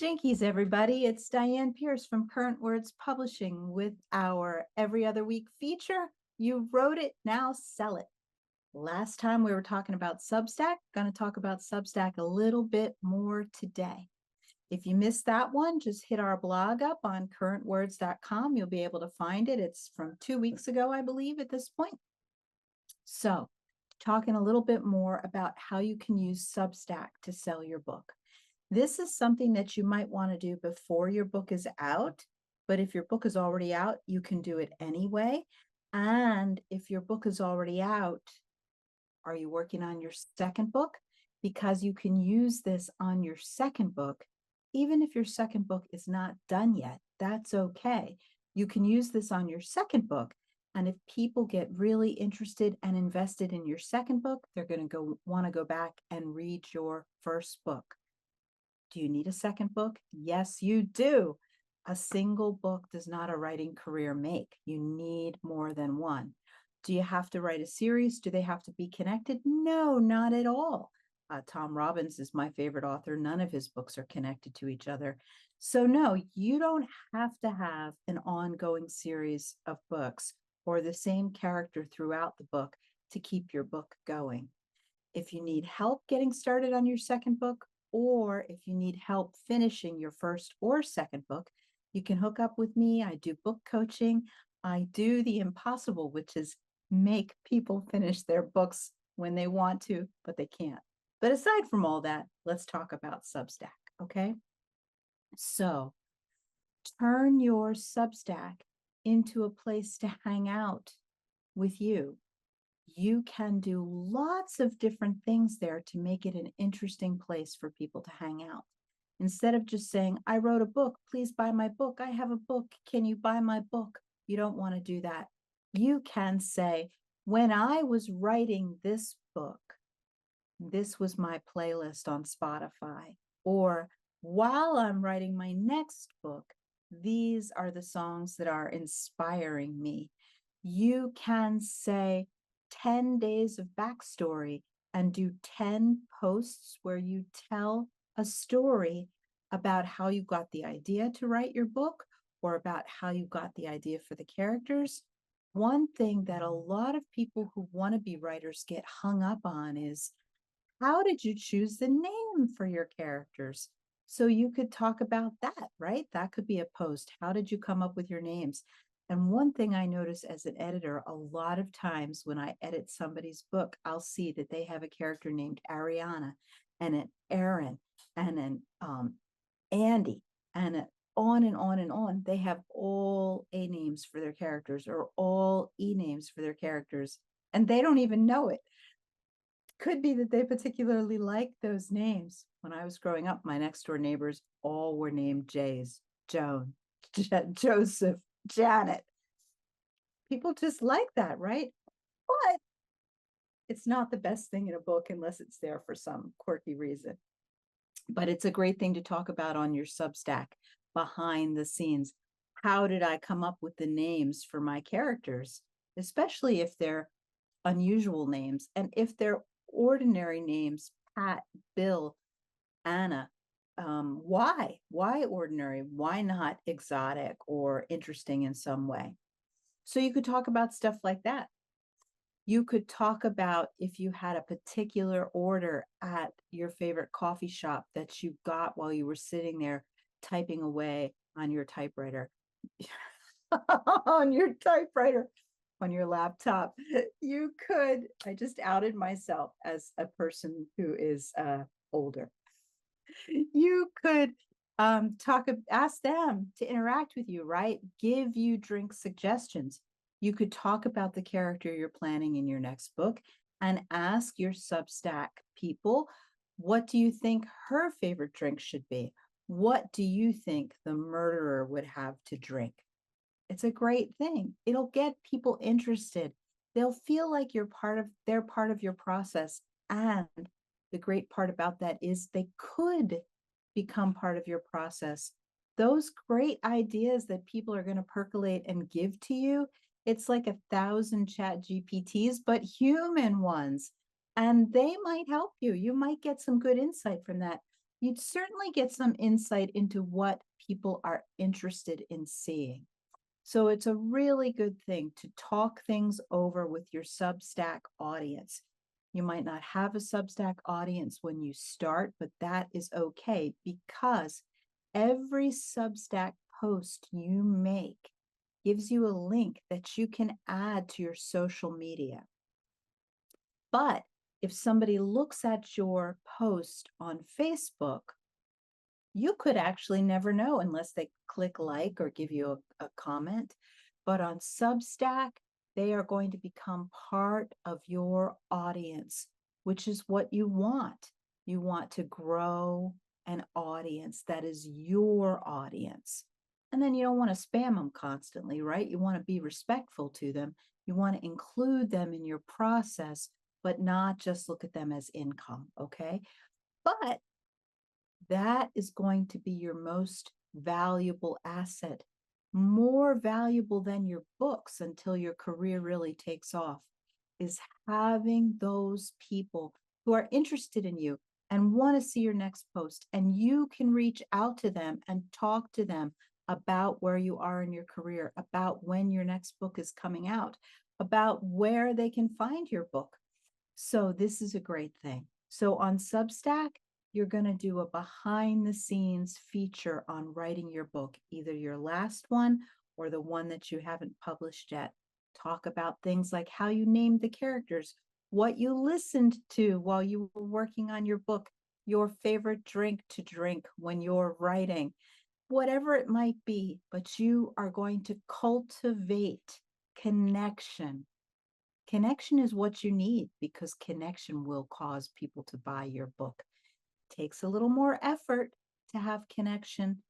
Jinkies, everybody. It's Dianne Pearce from Current Words Publishing with our every other week feature. You wrote it, now sell it. Last time we were talking about Substack. Going to talk about Substack a little bit more today. If you missed that one, just hit our blog up on currentwords.com. You'll be able to find it. It's from 2 weeks ago, I believe, at this point. So, talking a little bit more about how you can use Substack to sell your book. This is something that you might want to do before your book is out, but if your book is already out, you can do it anyway. And if your book is already out, are you working on your second book? Because you can use this on your second book, even if your second book is not done yet, that's okay. You can use this on your second book. And if people get really interested and invested in your second book, they're going to want to go back and read your first book. Do you need a second book? Yes, you do. A single book does not a writing career make. You need more than one. Do you have to write a series? Do they have to be connected? No, not at all. Tom Robbins is my favorite author. None of his books are connected to each other. So no, you don't have to have an ongoing series of books or the same character throughout the book to keep your book going. If you need help getting started on your second book, or if you need help finishing your first or second book, you can hook up with me. I do book coaching. I do the impossible, which is make people finish their books when they want to, but they can't. But aside from all that, let's talk about Substack, okay? So turn your Substack into a place to hang out with you. You can do lots of different things there to make it an interesting place for people to hang out. Instead of just saying, I wrote a book, please buy my book. I have a book. Can you buy my book? You don't want to do that. You can say, when I was writing this book, this was my playlist on Spotify. Or while I'm writing my next book, these are the songs that are inspiring me. You can say, 10 days of backstory and do 10 posts where you tell a story about how you got the idea to write your book or about how you got the idea for the characters. One thing that a lot of people who want to be writers get hung up on is, how did you choose the name for your characters? So you could talk about that, right? That could be a post. How did you come up with your names? And one thing I notice as an editor, a lot of times when I edit somebody's book, I'll see that they have a character named Ariana and an Aaron and an Andy and on and on and on. They have all A names for their characters or all E names for their characters, and they don't even know it. Could be that they particularly like those names. When I was growing up, my next door neighbors all were named Jays, Joan, Joseph, Janet. People just like that, right? But it's not the best thing in a book unless it's there for some quirky reason. But it's a great thing to talk about on your Substack behind the scenes. How did I come up with the names for my characters, especially if they're unusual names? And if they're ordinary names, Pat, Bill, Anna, why? Why ordinary? Why not exotic or interesting in some way? So you could talk about stuff like that. You could talk about if you had a particular order at your favorite coffee shop that you got while you were sitting there typing away on your typewriter, on your typewriter, on your laptop. You could, I just outed myself as a person who is older. You could ask them to interact with you, right? Give you drink suggestions. You could talk about the character you're planning in your next book and ask your Substack people, what do you think her favorite drink should be? What do you think the murderer would have to drink? It's a great thing. It'll get people interested. They'll feel like they're part of your process. And the great part about that is they could become part of your process. Those great ideas that people are going to percolate and give to you, it's like 1,000 chat GPTs, but human ones. And they might help you. You might get some good insight from that. you'd certainly get some insight into what people are interested in seeing. So it's a really good thing to talk things over with your Substack audience. You might not have a Substack audience when you start, but that is okay because every Substack post you make gives you a link that you can add to your social media. But if somebody looks at your post on Facebook, you could actually never know unless they click like or give you a comment. But on Substack, they are going to become part of your audience, which is what you want. You want to grow an audience that is your audience. And then you don't want to spam them constantly, right? You want to be respectful to them. You want to include them in your process, but not just look at them as income, okay? But that is going to be your most valuable asset, more valuable than your books until your career really takes off, is having those people who are interested in you and want to see your next post. And you can reach out to them and talk to them about where you are in your career, about when your next book is coming out, about where they can find your book. So this is a great thing. So on Substack, you're going to do a behind the scenes feature on writing your book, either your last one or the one that you haven't published yet. Talk about things like how you named the characters, what you listened to while you were working on your book, your favorite drink to drink when you're writing, whatever it might be, but you are going to cultivate connection. Connection is what you need because connection will cause people to buy your book. It takes a little more effort to have connection,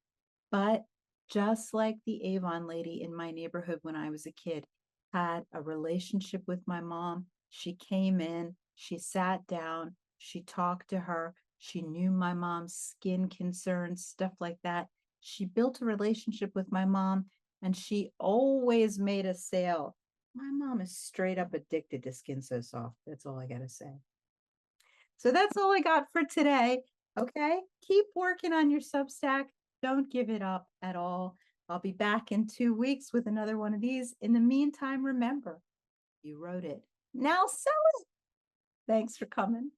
but just like the Avon lady in my neighborhood when I was a kid had a relationship with my mom. She came in, she sat down, she talked to her, she knew my mom's skin concerns, stuff like that. She built a relationship with my mom and she always made a sale. My mom is straight up addicted to Skin So Soft. That's all I got to say. So that's all I got for today. Okay. Keep working on your Substack. Don't give it up at all. I'll be back in 2 weeks with another one of these. In the meantime, remember, you wrote it. Now sell it. Thanks for coming.